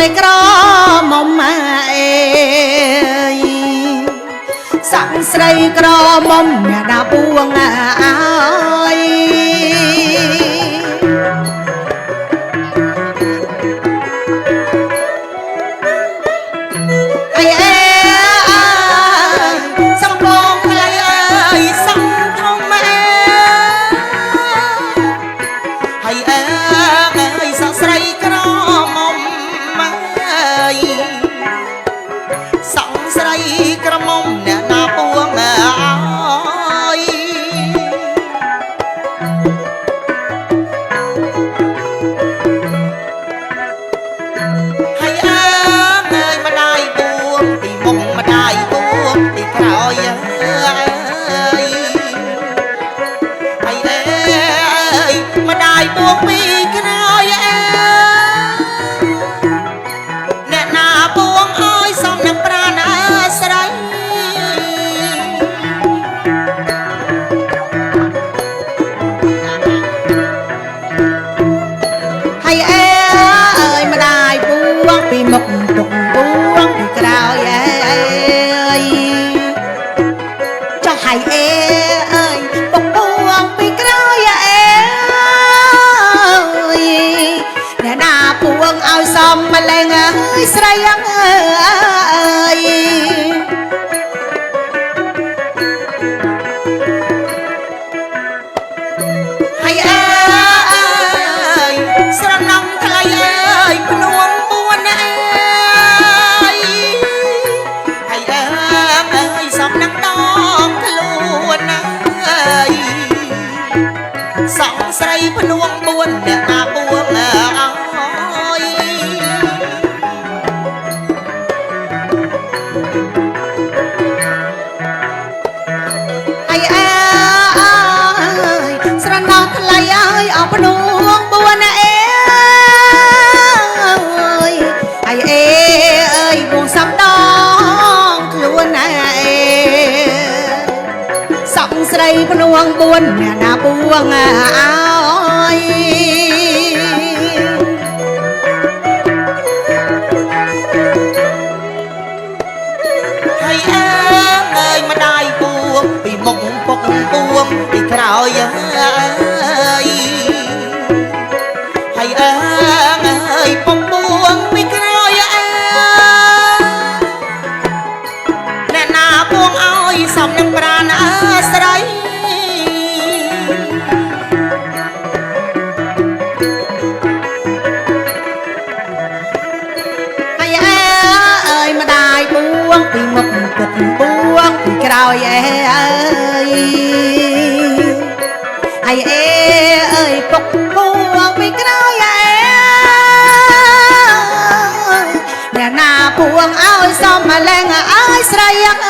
ស្រីក្រមុំអេសង្ស្រីក្រមុំអ្នកណាពួងអើយអីអេសំបងខ្លៃអើយសំធំអេហើយអើយសង្ស្រីក្រមុំអើយសង្ស្រីក្រមុំអ្នកណាពួងអើយហើយអើយម្ដាយពួងពីមុខម្ដាយពួងពីក្រោយអើយហើយអើយម្ដាយពួងពីក្រោយអើអ្នកណាពួងអើយសំនឹងប្រាណអាស្រ័យហើយអើយម្ដាយពួងពីមុខទុកពួងពីក្រោយអើយចុះហើយអើយពុកពួងពីក្រោយអើយអ្នកណាពួងឲ្យសំម្លេងអើយស្រីអើយហើយអើយស្រណំថ្លៃអើយភ្នួងពួនអើយហើយអើយសំនឹងដងខ្លួនអើយសង្ស្រីភ្នួងពួនអ្នកណាពួងអើយហើយអើយស្រណោះថ្លៃអើយអស់ភ្នួងពួនអើយហើយអើយពួងសំដងខ្លួនអើយសង្ស្រីភ្នួងពួនអ្នកណាពួងអើយហើយអើយម្ដាយពួងពីមុខពុកពួងពីក្រោយអើយហើយអើយពុកពួងពីក្រោយអើយអ្នកណាពួងឲ្យសំនឹងប្រាណអាស្រ័យហើយអើយម្ដាយពួងពីមុខពុកពួងពីក្រោយអើយហើយអើយពុកពួងពីក្រោយអើយអ្នកណាពួងឲ្យសំម្លេងអើយស្រីអើ